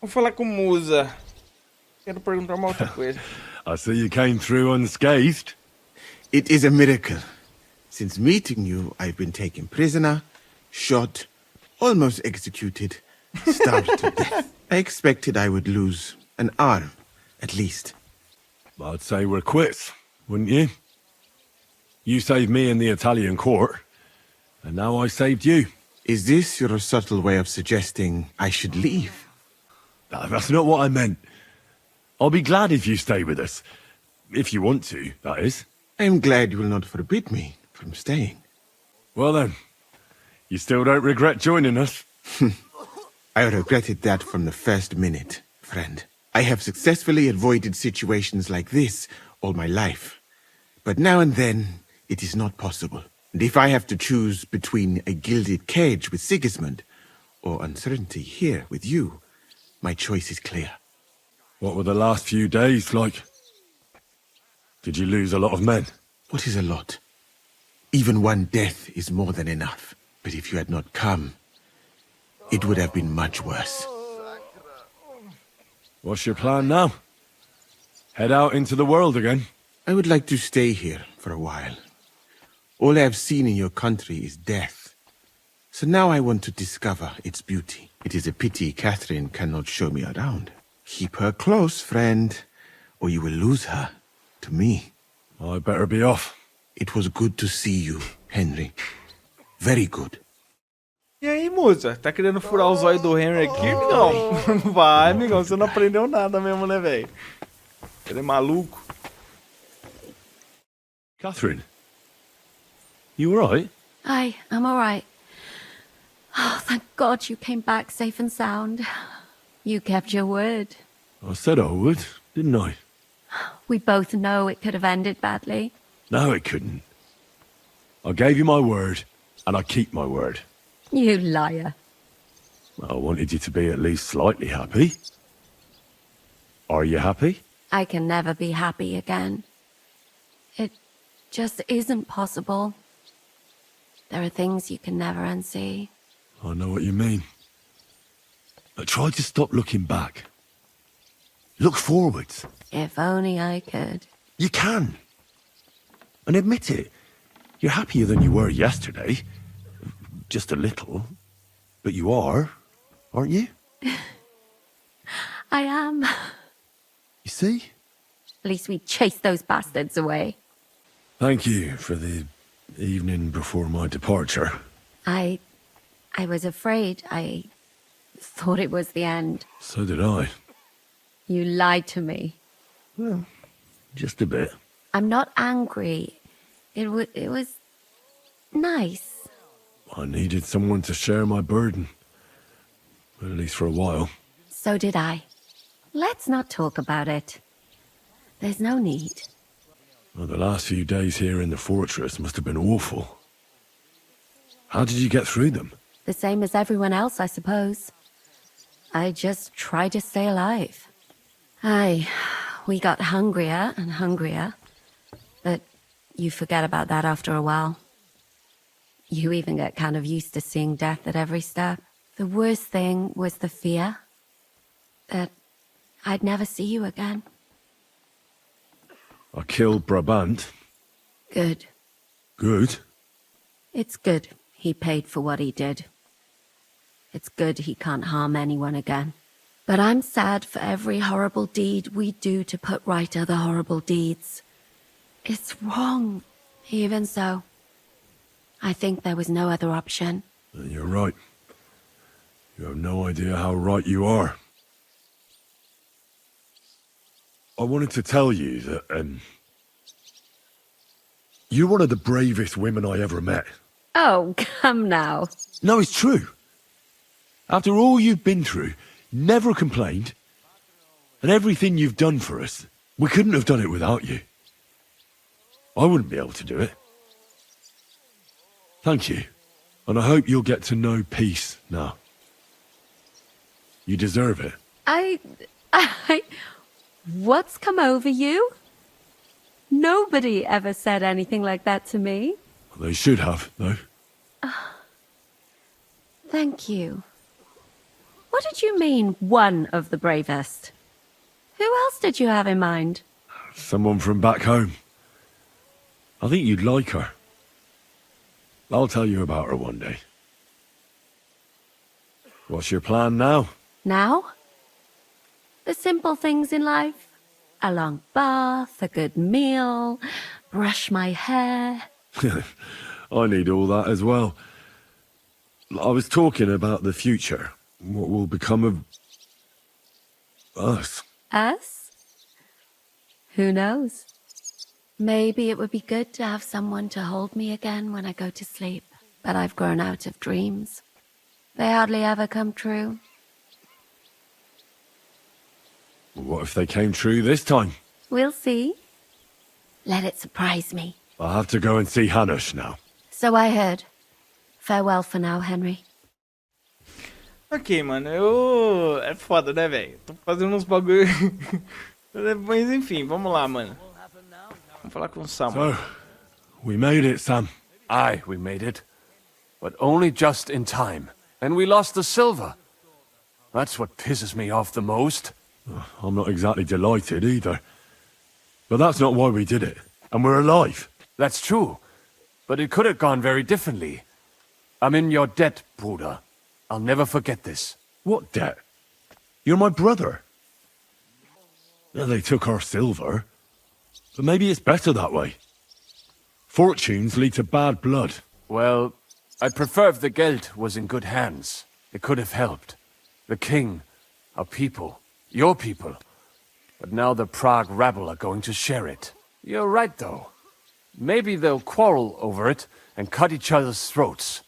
Vou falar com Musa. Quero perguntar uma outra coisa. I see you came through unscathed. It is a miracle. Since meeting you, I've been taken prisoner, shot, almost executed, starved to death. I expected I would lose an arm, at least. I'd say we're quits, wouldn't you? You saved me in the Italian court, and now I saved you. Is this your subtle way of suggesting I should leave? That's not what I meant. I'll be glad if you stay with us. If you want to, that is. I am glad you will not forbid me from staying. Well then, you still don't regret joining us? I regretted that from the first minute, friend. I have successfully avoided situations like this all my life. But now and then, it is not possible. And if I have to choose between a gilded cage with Sigismund or uncertainty here with you, my choice is clear. What were the last few days like? Did you lose a lot of men? What is a lot? Even one death is more than enough. But if you had not come, it would have been much worse. What's your plan now? Head out into the world again? I would like to stay here for a while. All I have seen in your country is death. So now I want to discover its beauty. It is a pity Catherine cannot show me around. Keep her close, friend, or you will lose her to me. I better be off. It was good to see you, Henry. Very good. E aí, Musa? Tá querendo furar os olhos do Henry aqui, amigão? Vai, amigão. Você não aprendeu nada mesmo, né, velho? Ele é maluco. Catherine, you alright? I'm all right. Oh, thank God you came back safe and sound. You kept your word. I said I would, didn't I? We both know it could have ended badly. No, it couldn't. I gave you my word, and I keep my word. You liar. I wanted you to be at least slightly happy. Are you happy? I can never be happy again. It just isn't possible. There are things you can never unsee. I know what you mean. But try to stop looking back. Look forwards. If only I could. You can. And admit it. You're happier than you were yesterday. Just a little. But you are, aren't you? I am. You see? At least we chased those bastards away. Thank you for the evening before my departure. I was afraid. I thought it was the end. So did I. You lied to me. Well, just a bit. I'm not angry. It was nice. I needed someone to share my burden. At least for a while. So did I. Let's not talk about it. There's no need. Well, the last few days here in the fortress must have been awful. How did you get through them? The same as everyone else, I suppose. I just tried to stay alive. We got hungrier and hungrier. But you forget about that after a while. You even get kind of used to seeing death at every step. The worst thing was the fear that I'd never see you again. I killed Brabant. Good. Good. It's good he paid for what he did. It's good he can't harm anyone again. But I'm sad for every horrible deed we do to put right other horrible deeds. It's wrong. Even so, I think there was no other option. You're right. You have no idea how right you are. I wanted to tell you that, you're one of the bravest women I ever met. Oh, come now. No, it's true. After all you've been through, never complained, and everything you've done for us, we couldn't have done it without you. I wouldn't be able to do it. Thank you, and I hope you'll get to know peace now. You deserve it. What's come over you? Nobody ever said anything like that to me. They should have, though. Thank you. What did you mean, one of the bravest? Who else did you have in mind? Someone from back home. I think you'd like her. I'll tell you about her one day. What's your plan now? Now? The simple things in life. A long bath, a good meal, brush my hair. I need all that as well. I was talking about the future. What will become of us? Us? Who knows? Maybe it would be good to have someone to hold me again when I go to sleep. But I've grown out of dreams. They hardly ever come true. What if they came true this time? We'll see. Let it surprise me. I have to go and see Hanush now. So I heard. Farewell for now, Henry. Ok, mano, eu... É foda, né, velho? Tô fazendo uns bagulho... Mas enfim, vamos lá, mano. Vamos falar com o Sam. So, we made it, Sam. Aye, we made it. But only just in time. And we lost the silver. That's what pisses me off the most. I'm not exactly delighted either. But that's not why we did it. And we're alive. That's true. But it could have gone very differently. I'm in your debt, Bruder. I'll never forget this. What debt? You're my brother. Yeah, they took our silver. But maybe it's better that way. Fortunes lead to bad blood. Well, I'd prefer if the Geld was in good hands. It could have helped. The king, our people, your people. But now the Prague rabble are going to share it. You're right, though. Maybe they'll quarrel over it and cut each other's throats.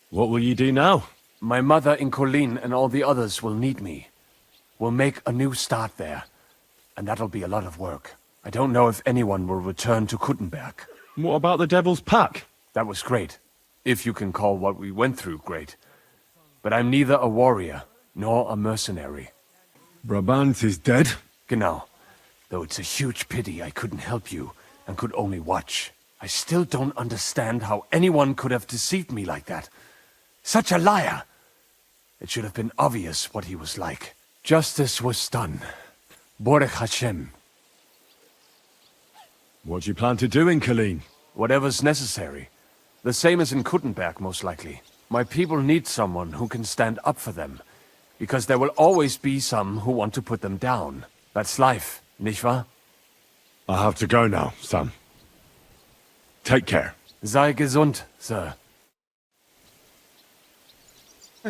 What will you do now? My mother in Colleen and all the others will need me. We'll make a new start there. And that'll be a lot of work. I don't know if anyone will return to Kuttenberg. What about the Devil's Pack? That was great. If you can call what we went through great. But I'm neither a warrior, nor a mercenary. Brabant is dead. Genau. Though it's a huge pity I couldn't help you, and could only watch. I still don't understand how anyone could have deceived me like that. Such a liar! It should have been obvious what he was like. Justice was done. Baruch Hashem. What do you plan to do in Colleen? Whatever's necessary. The same as in Kuttenberg, most likely. My people need someone who can stand up for them. Because there will always be some who want to put them down. That's life, nicht wahr? I have to go now, Sam. Take care. Sei gesund, sir.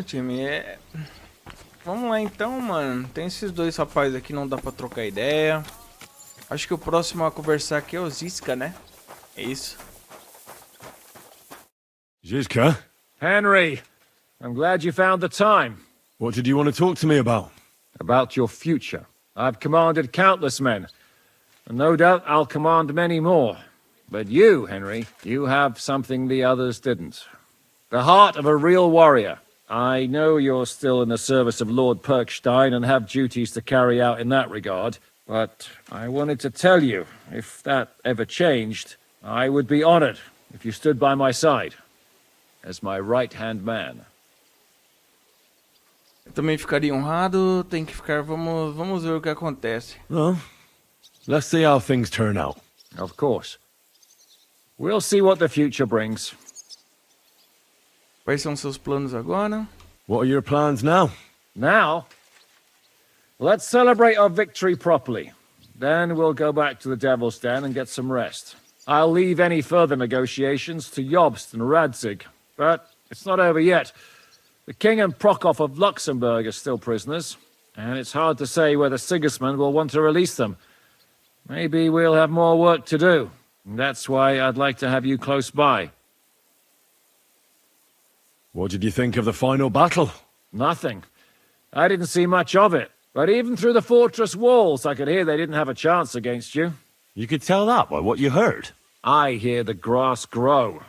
Time, vamos lá então, mano. Tem esses dois rapazes aqui, não dá pra trocar ideia. Acho que o próximo a conversar aqui é o Ziska, né? É isso. Zizka, Henry, I'm glad you found the time. what did you want to talk to me about? About your future. I've commanded countless men, and no doubt I'll command many more. But you, Henry, you have something the others didn't. The heart of a real warrior. I know you're still in the service of Lord Perkstein and have duties to carry out in that regard, but I wanted to tell you, if that ever changed, I would be honored if you stood by my side, as my right-hand man. Eu também ficaria honrado, tem que ficar, vamos ver o que acontece. Well, let's see how things turn out. Of course. We'll see what the future brings. Quais são seus planos agora? What are your plans now? Now, let's celebrate our victory properly. Then we'll go back to the Devil's Den and get some rest. I'll leave any further negotiations to Jobst and Radzig, but it's not over yet. The King and Prokop of Luxembourg are still prisoners, and it's hard to say whether Sigismund will want to release them. Maybe we'll have more work to do. And that's why I'd like to have you close by. What did you think of the final battle? Nothing. I didn't see much of it. But even through the fortress walls, I could hear they didn't have a chance against you. You could tell that by what you heard. I hear the grass grow.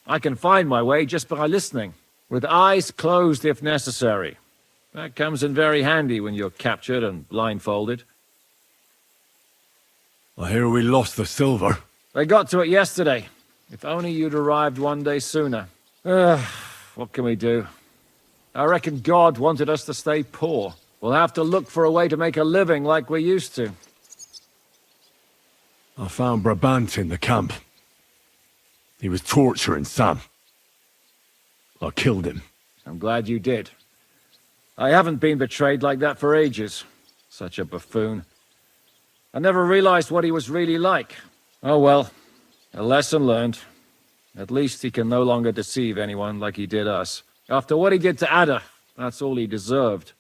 I can find my way just by listening, with eyes closed if necessary. That comes in very handy when you're captured and blindfolded. I hear we lost the silver. They got to it yesterday. If only you'd arrived one day sooner. What can we do? I reckon God wanted us to stay poor. We'll have to look for a way to make a living like we used to. I found Brabant in the camp. He was torturing Sam. I killed him. I'm glad you did. I haven't been betrayed like that for ages. Such a buffoon. I never realized what he was really like. Oh well, a lesson learned. At least he can no longer deceive anyone like he did us. After what he did to Ada, that's all he deserved.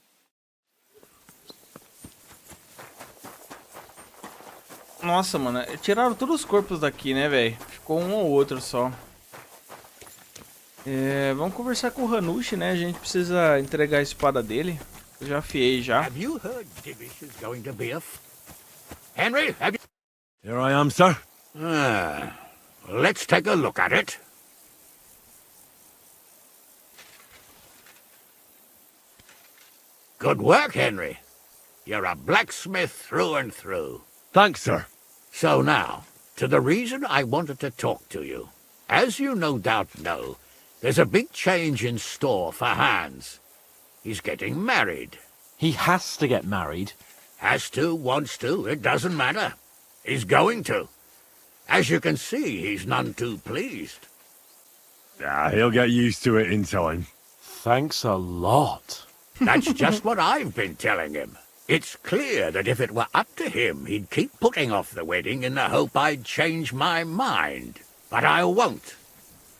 Nossa, mano, tiraram todos os corpos daqui, né, velho? Ficou um ou outro só. Vamos conversar com o Hanush, né? A gente precisa entregar a espada dele. Eu já afiei já. Have you heard Divish is going to be a Henry, have you... Here I am, sir. Let's take a look at it. Good work, Henry. You're a blacksmith through and through. Thanks, sir. So now, to the reason I wanted to talk to you. As you no doubt know, there's a big change in store for Hans. He's getting married. He has to get married. Has to, wants to, it doesn't matter. He's going to. As you can see, he's none too pleased. He'll get used to it in time. Thanks a lot. That's just what I've been telling him. It's clear that if it were up to him, he'd keep putting off the wedding in the hope I'd change my mind. But I won't.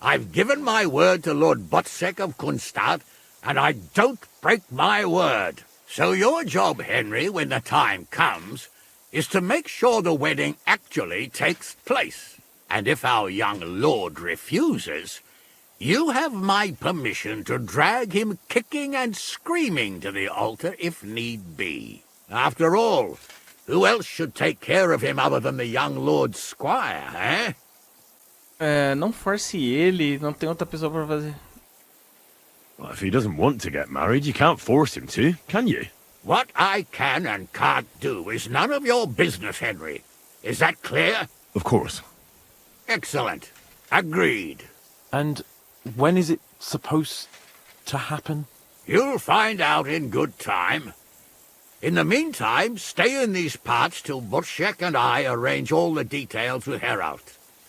I've given my word to Lord Botsek of Kunstad, and I don't break my word. So your job, Henry, when the time comes, is to make sure the wedding actually takes place. And if our young lord refuses, you have my permission to drag him kicking and screaming to the altar if need be. After all, who else should take care of him other than the young lord's squire, eh? Não force ele, não tem outra pessoa pra fazer. Well, if he doesn't want to get married, you can't force him to, can you? What I can and can't do is none of your business, Henry. Is that clear? Of course. Excellent. Agreed. And when is it supposed to happen? You'll find out in good time. In the meantime, stay in these parts till Butchek and I arrange all the details with Herald.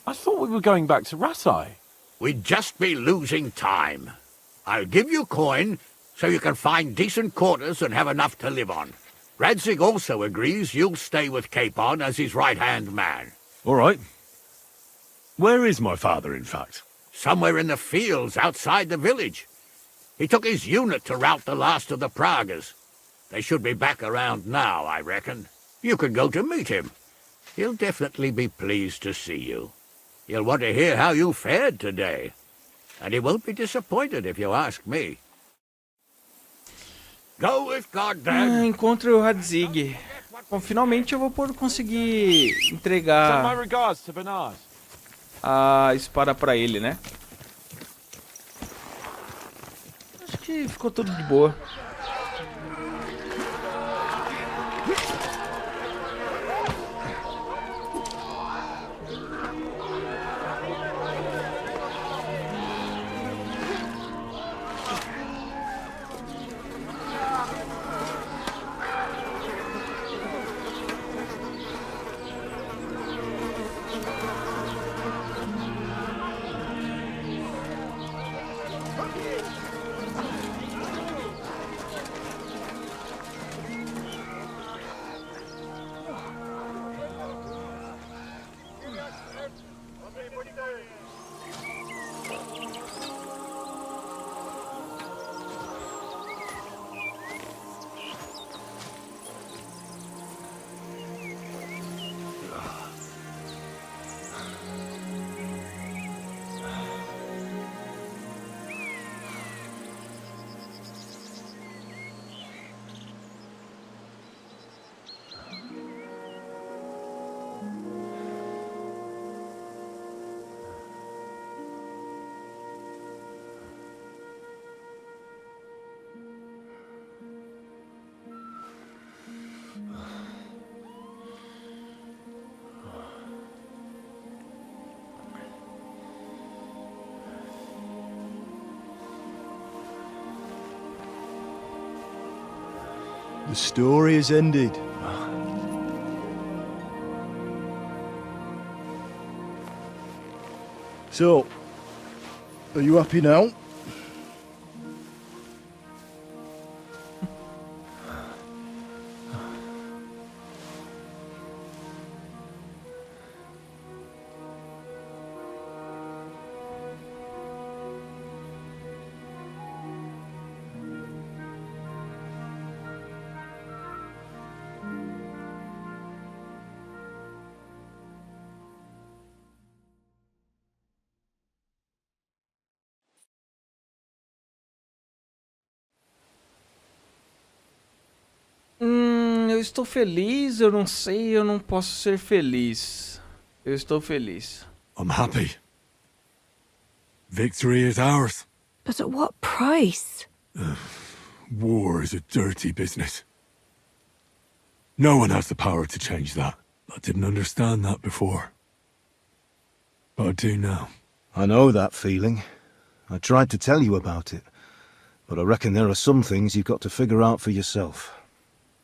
I thought we were going back to Rasai. We'd just be losing time. I'll give you coin so you can find decent quarters and have enough to live on. Radzig also agrees you'll stay with Capon as his right-hand man. All right. Where is my father, in fact? Somewhere in the fields outside the village. He took his unit to rout the last of the Pragas. They should be back around now, I reckon. You could go to meet him. He'll definitely be pleased to see you. He'll want to hear how you fared today. And he won't be disappointed if you ask me. Go with God, then. Encontre o Radzig. Bom, finalmente eu vou conseguir Send my entregar regards to Bernard. a espada pra ele, né? Acho que ficou tudo de boa. The story has ended. So, are you happy now? Eu estou feliz, eu não sei, eu não posso ser feliz. Eu estou feliz. I'm happy. Victory is ours. But at what price? War is a dirty business. No one has the power to change that. I didn't understand that before. But I do now. I know that feeling. I tried to tell you about it. But I reckon there are some things you've got to figure out for yourself.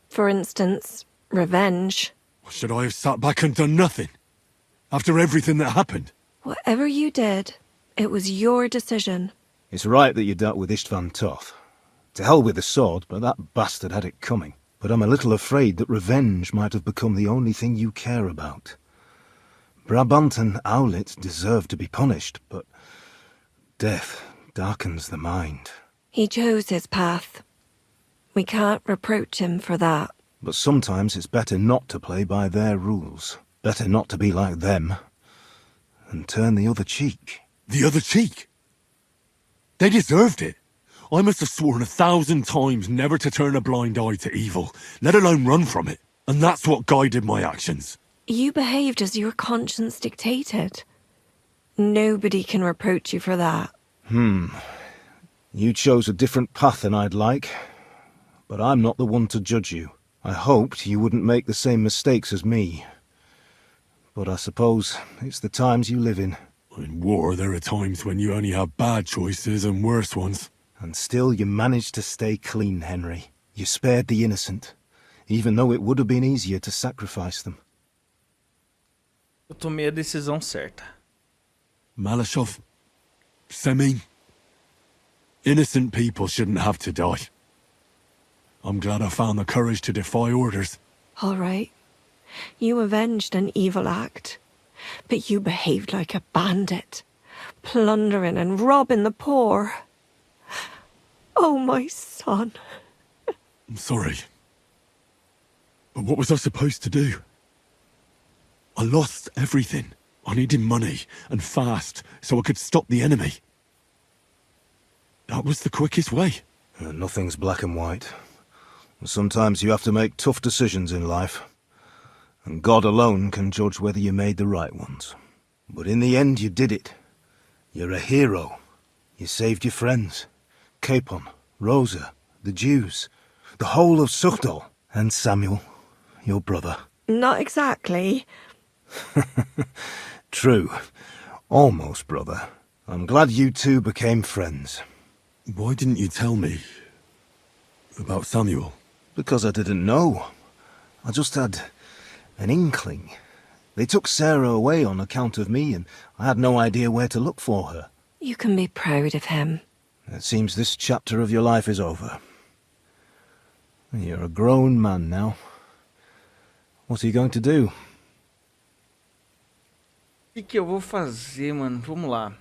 For instance, revenge. Should I have sat back and done nothing? After everything that happened? Whatever you did, it was your decision. It's right that you dealt with Istvan tough. To hell with the sword, but that bastard had it coming. But I'm a little afraid that revenge might have become the only thing you care about. Brabant and Owlet deserve to be punished, but death darkens the mind. He chose his path. We can't reproach him for that. But sometimes it's better not to play by their rules. Better not to be like them. And turn the other cheek. The other cheek? They deserved it. I must have sworn 1,000 times never to turn a blind eye to evil, let alone run from it. And that's what guided my actions. You behaved as your conscience dictated. Nobody can reproach you for that. You chose a different path than I'd like. But I'm not the one to judge you. I hoped you wouldn't make the same mistakes as me. But I suppose it's the times you live in. In war, there are times when you only have bad choices and worse ones. And still you managed to stay clean, Henry. You spared the innocent, even though it would have been easier to sacrifice them. Eu tomei a decisão certa. Malashov, Semin. Innocent people shouldn't have to die. I'm glad I found the courage to defy orders. All right. You avenged an evil act. But you behaved like a bandit. Plundering and robbing the poor. Oh, my son. I'm sorry. But what was I supposed to do? I lost everything. I needed money, and fast, so I could stop the enemy. That was the quickest way. Nothing's black and white. Sometimes you have to make tough decisions in life. And God alone can judge whether you made the right ones. But in the end, you did it. You're a hero. You saved your friends. Capon, Rosa, the Jews, the whole of Sugdol, and Samuel, your brother. Not exactly. True. Almost brother. I'm glad you two became friends. Why didn't you tell me about Samuel? Because I didn't know. I just had an inkling. They took Sarah away on account of me, and I had no idea where to look for her. You can be proud of him. It seems this chapter of your life is over. You're a grown man now. What are you going to do? O que eu vou fazer, mano? Vamos lá.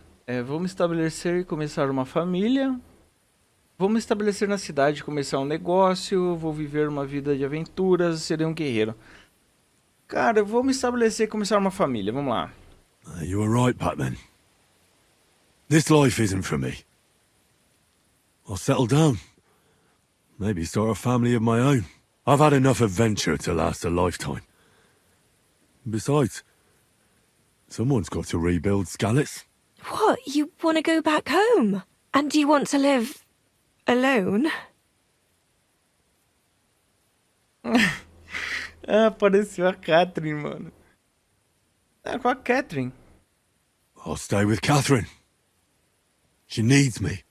Vou me estabelecer e começar uma família. Vou me estabelecer na cidade, começar um negócio. Vou viver uma vida de aventuras. Serei um guerreiro. Cara, eu vou me estabelecer e começar uma família. Vamos lá. You were right back then. This life isn't for me. I'll settle down. Maybe start a family of my own. I've had enough adventure to last a lifetime. Besides, someone's got to rebuild Skalitz. What? You want to go back home? And do you want to live alone? Apareceu a Catherine, mano. Com a Catherine. I'll stay with Catherine. She needs me.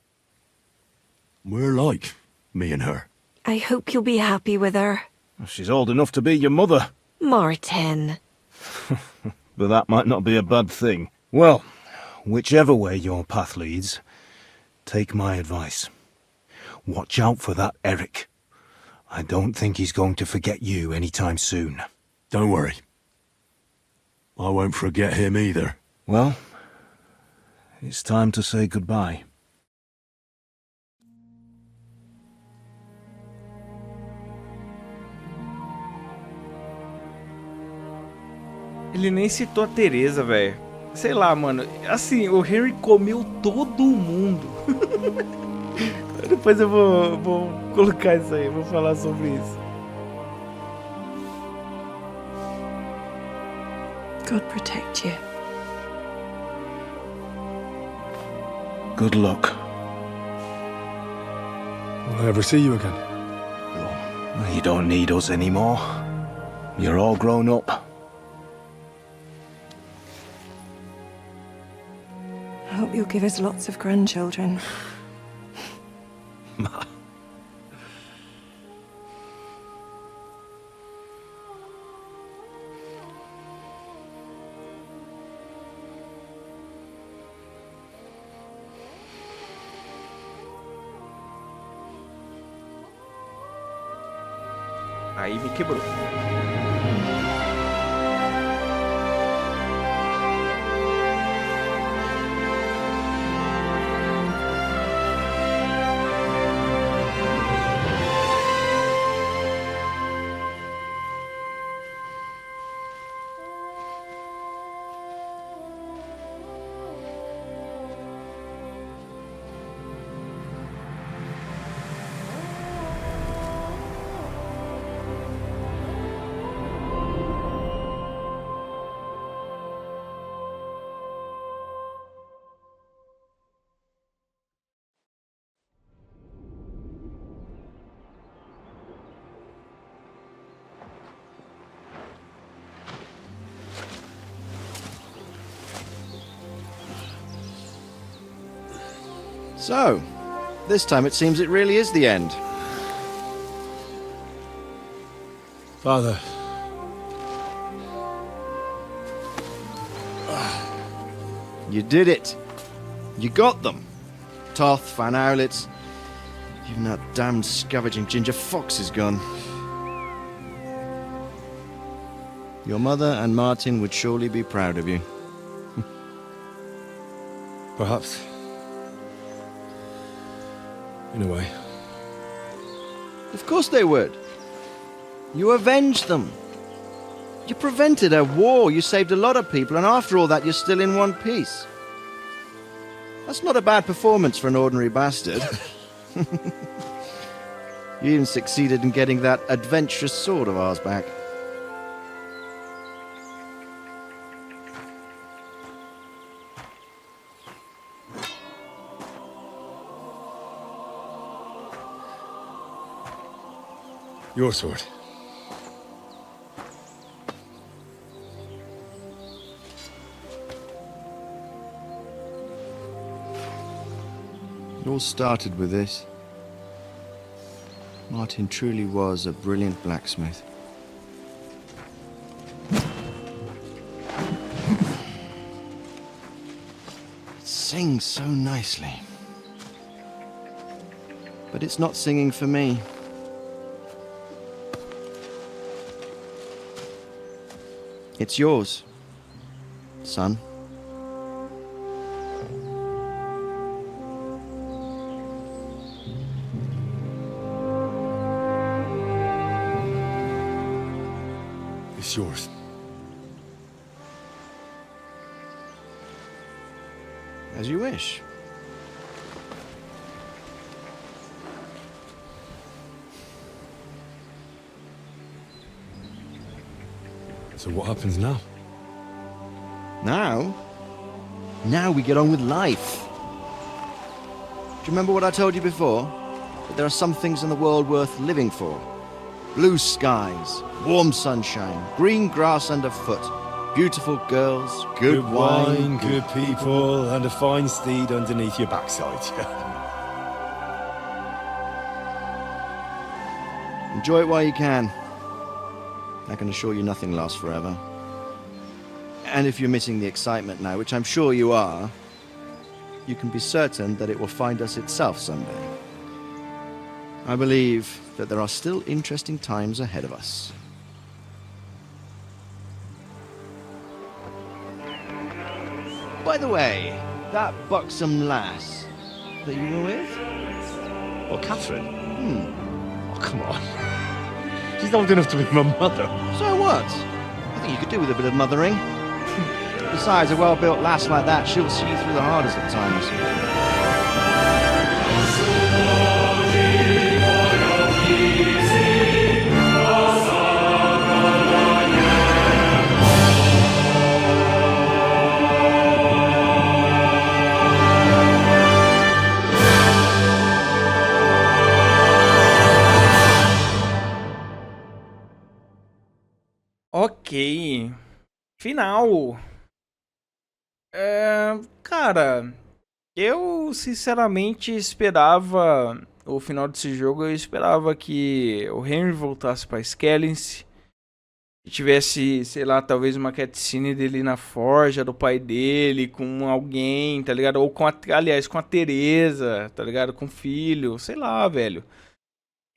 We're like, me and her. I hope you'll be happy with her. She's old enough to be your mother. Martin. But that might not be a bad thing. Well, whichever way your path leads, take my advice. Watch out for that Eric. I don't think he's going to forget you anytime soon. Don't worry. I won't forget him either. Well, it's time to say goodbye. Ele nem citou a Teresa, velho. Sei lá, mano. Assim, o Henry comeu todo mundo. Depois eu vou colocar isso aí, vou falar sobre isso. God protect you. Good luck. Will I ever see you again? You don't need us anymore. You're all grown up. I hope you'll give us lots of grandchildren. Aí me quebrou. So, this time it seems it really is the end. Father. You did it. You got them. Toth, Van Owlets. Even that damned scavenging ginger fox is gone. Your mother and Martin would surely be proud of you. Perhaps. In a way. Of course they would. You avenged them. You prevented a war, you saved a lot of people, and after all that you're still in one piece. That's not a bad performance for an ordinary bastard. You even succeeded in getting that adventurous sword of ours back. Your sword. It all started with this. Martin truly was a brilliant blacksmith. It sings so nicely. But it's not singing for me. It's yours, son. It's yours. As you wish. So what happens now? Now? Now we get on with life. Do you remember what I told you before? That there are some things in the world worth living for. Blue skies, warm sunshine, green grass underfoot, beautiful girls, good wine, good people, and a fine steed underneath your backside. Enjoy it while you can. I can assure you nothing lasts forever. And if you're missing the excitement now, which I'm sure you are, you can be certain that it will find us itself someday. I believe that there are still interesting times ahead of us. By the way, that buxom lass that you were with? Well, Catherine? Oh, come on. She's old enough to be my mother. So what? I think you could do with a bit of mothering. Besides, a well-built lass like that, she'll see you through the hardest of times. Ok. Final. Cara, eu sinceramente esperava o final desse jogo. Eu esperava que o Henry voltasse pra Skellins, que tivesse, sei lá, talvez uma cutscene dele na forja do pai dele com alguém, tá ligado? Ou com aliás, com a Teresa, tá ligado? Com o filho, sei lá, velho.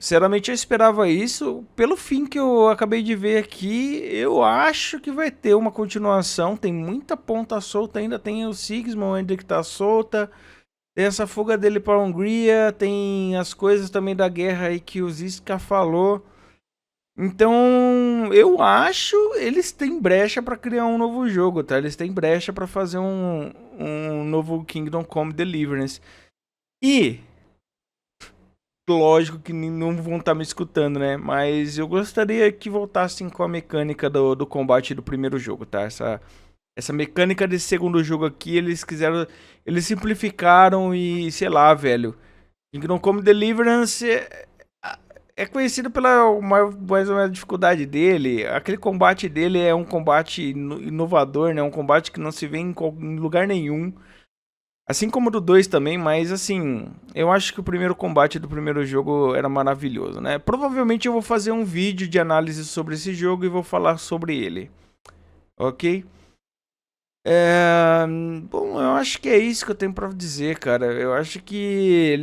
Sinceramente eu esperava isso. Pelo fim que eu acabei de ver aqui, eu acho que vai ter uma continuação. Tem muita ponta solta ainda. Tem o Sigismund ainda que tá solta. Tem essa fuga dele pra Hungria. Tem as coisas também da guerra aí que o Ziska falou. Então eu acho eles têm brecha pra criar um novo jogo, tá? Eles têm brecha pra fazer um novo Kingdom Come Deliverance. E lógico que não vão estar me escutando, né? Mas eu gostaria que voltassem com a mecânica do combate do primeiro jogo, tá? Essa mecânica desse segundo jogo aqui, eles simplificaram e, sei lá, velho. Kingdom Come Deliverance é conhecido pela mais ou menos a dificuldade dele. Aquele combate dele é um combate inovador, né? Um combate que não se vê em lugar nenhum. Assim como o do 2 também, mas assim, eu acho que o primeiro combate do primeiro jogo era maravilhoso, né? Provavelmente eu vou fazer um vídeo de análise sobre esse jogo e vou falar sobre ele, ok? Bom, eu acho que é isso que eu tenho pra dizer, cara. Eu acho que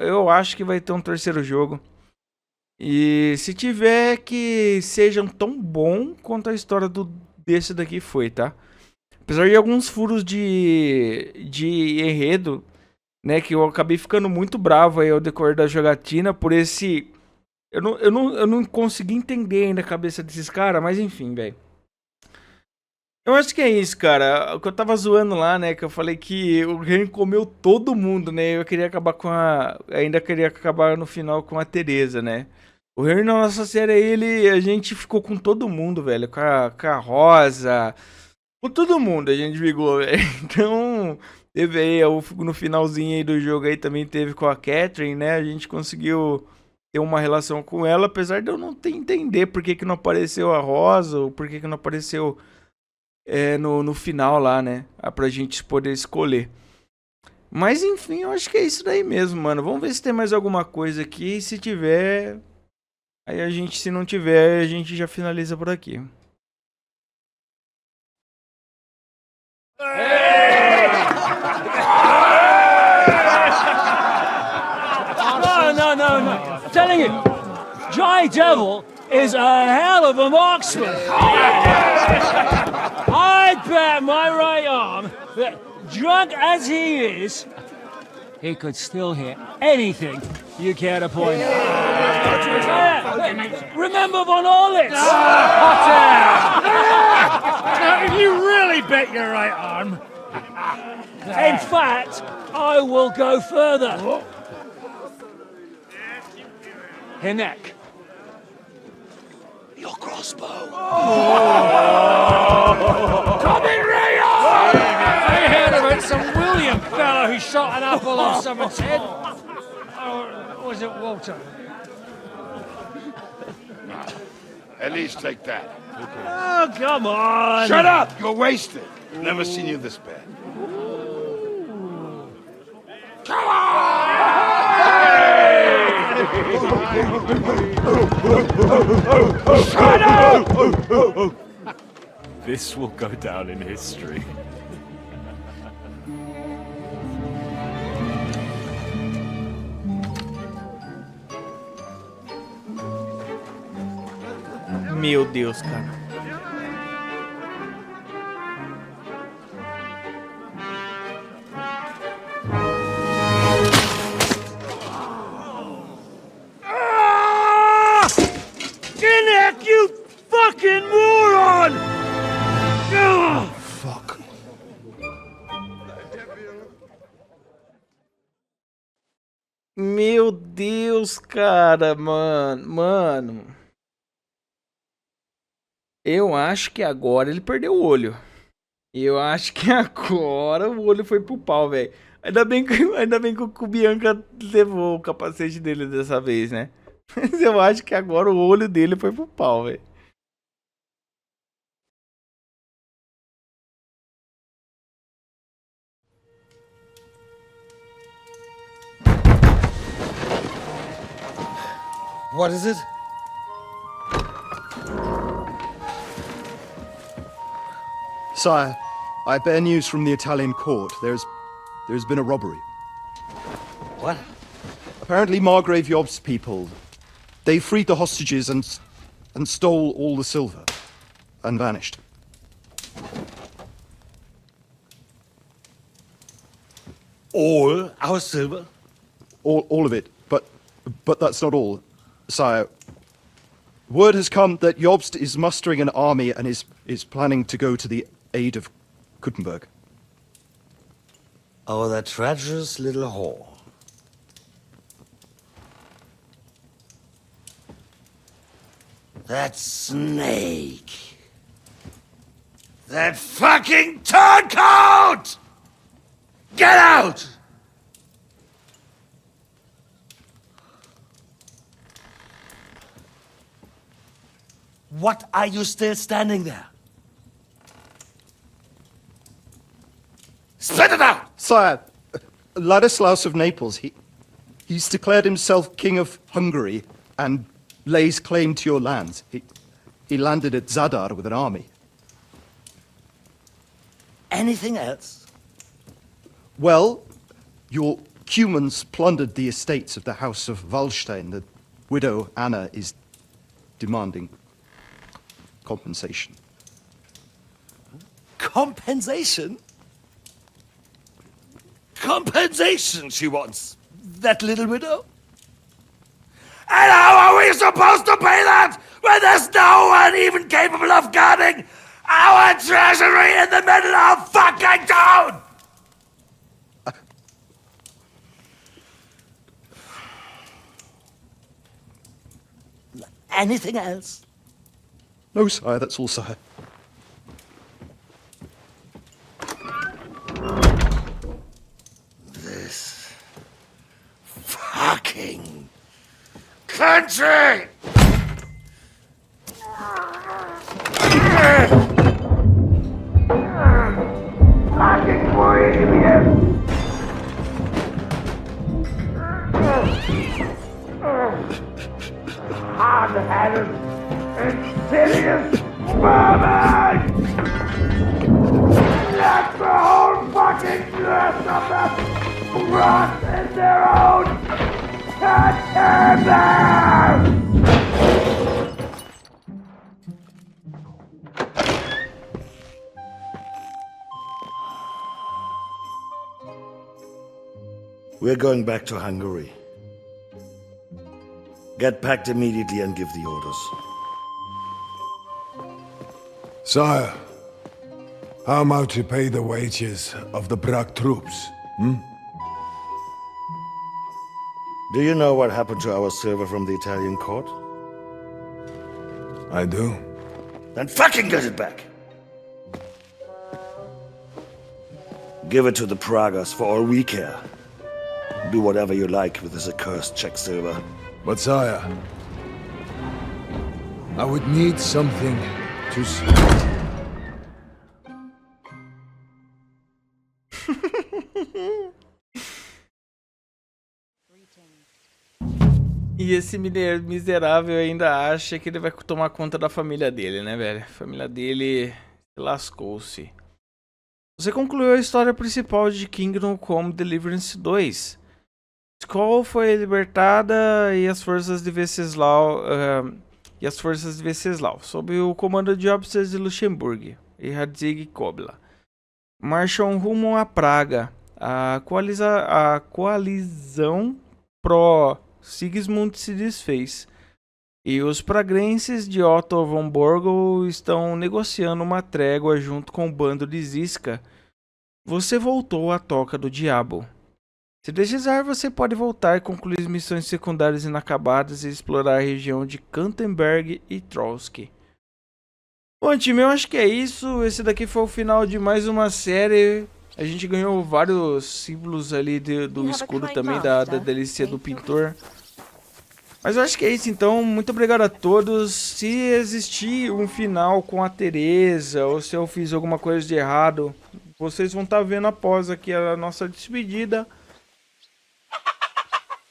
eu acho que vai ter um terceiro jogo. E se tiver, que sejam tão bom quanto a história desse daqui foi, tá? Apesar de alguns furos de enredo, né, que eu acabei ficando muito bravo aí ao decorrer da jogatina por esse... Eu não consegui entender ainda a cabeça desses caras, mas enfim, velho. Eu acho que é isso, cara. O que eu tava zoando lá, né, que eu falei que o Henry comeu todo mundo, né, eu queria acabar ainda queria acabar no final com a Teresa, né. O Henry na nossa série, a gente ficou com todo mundo, velho, com a Rosa... Com todo mundo a gente brigou, velho. Então, teve aí, no finalzinho aí do jogo aí também teve com a Catherine, né? A gente conseguiu ter uma relação com ela, apesar de eu não entender por que não apareceu a Rosa, ou por que não apareceu no final lá, né? Pra gente poder escolher. Mas enfim, eu acho que é isso daí mesmo, mano. Vamos ver se tem mais alguma coisa aqui. Se tiver, aí se não tiver, a gente já finaliza por aqui. No. I'm telling you, Jai Devil is a hell of a marksman. I bet my right arm that, drunk as he is, he could still hit anything you care to point out. Remember Von Orlitz? Now, if you really bet your right arm, in fact, I will go further. Her neck. Your crossbow. Come in, Rayo! I heard about some William fellow who shot an apple off someone's head. Or was it Walter? At least take that. Oh, come on! Shut up! You're wasted. Never seen you this bad. Come on! Shut up! This will go down in history. Meu Deus, cara. Get you fucking moron! Fuck. Meu Deus, cara, mano. Eu acho que agora ele perdeu o olho. Eu acho que agora o olho foi pro pau, velho. Ainda bem que o Bianca levou o capacete dele dessa vez, né? Mas eu acho que agora o olho dele foi pro pau, velho. What is it? Sire, I bear news from the Italian court. There's been a robbery. What? Apparently Margrave Yob's people, they freed the hostages and stole all the silver and vanished. All our silver? All of it, but that's not all, sire. Word has come that Jobst is mustering an army and is planning to go to the aid of Kuttenberg. Oh, that treacherous little whore. That snake. That fucking turncoat! Get out! What are you still standing there? Spit it out! Sire, Ladislaus of Naples, he's declared himself King of Hungary and lays claim to your lands. He landed at Zadar with an army. Anything else? Well, your Cumans plundered the estates of the House of Wallstein. The widow Anna is demanding compensation. Compensation? Compensation she wants, that little widow? And how are we supposed to pay that when there's no one even capable of guarding our treasury in the middle of fucking town? Anything else? No, sire, that's all, sire. This fucking country! Fucking bohemian! Hard-headed, insidious vermin! Let the whole fucking rest of them rot in their own containers! We're going back to Hungary. Get packed immediately and give the orders. Sire, how am I to pay the wages of the Prague troops? Do you know what happened to our silver from the Italian court? I do. Then fucking get it back! Give it to the Pragas for all we care. Do whatever you like with this accursed Czech silver. But sire, I would need something to see. E esse miserável ainda acha que ele vai tomar conta da família dele, né, velho? A família dele lascou-se. Você concluiu a história principal de Kingdom Come Deliverance 2. Skoll foi libertada e as forças de Venceslau sob o comando de Obses de Luxemburgo e Radzig Kobla, marcham rumo à Praga. A coalizão pró-Sigismund se desfez, e os pragrenses de Otto von Borgel estão negociando uma trégua junto com o bando de Ziska. Você voltou à Toca do Diabo. Se desejar, você pode voltar e concluir as missões secundárias inacabadas e explorar a região de Kantenberg e Trollski. Bom, time, eu acho que é isso. Esse daqui foi o final de mais uma série. A gente ganhou vários símbolos ali do escudo também, da delícia do pintor. Mas eu acho que é isso, então. Muito obrigado a todos. Se existir um final com a Teresa, ou se eu fiz alguma coisa de errado, vocês vão estar vendo após aqui a nossa despedida.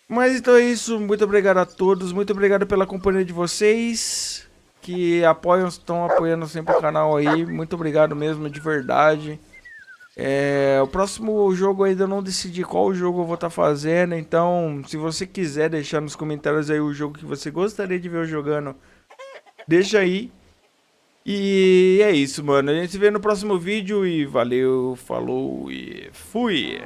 Mas então é isso. Muito obrigado a todos. Muito obrigado pela companhia de vocês, que estão apoiando sempre o canal aí. Muito obrigado mesmo, de verdade. O próximo jogo ainda não decidi qual jogo eu vou estar fazendo, então se você quiser deixar nos comentários aí o jogo que você gostaria de ver eu jogando, deixa aí. E é isso, mano. A gente se vê no próximo vídeo e valeu, falou e fui!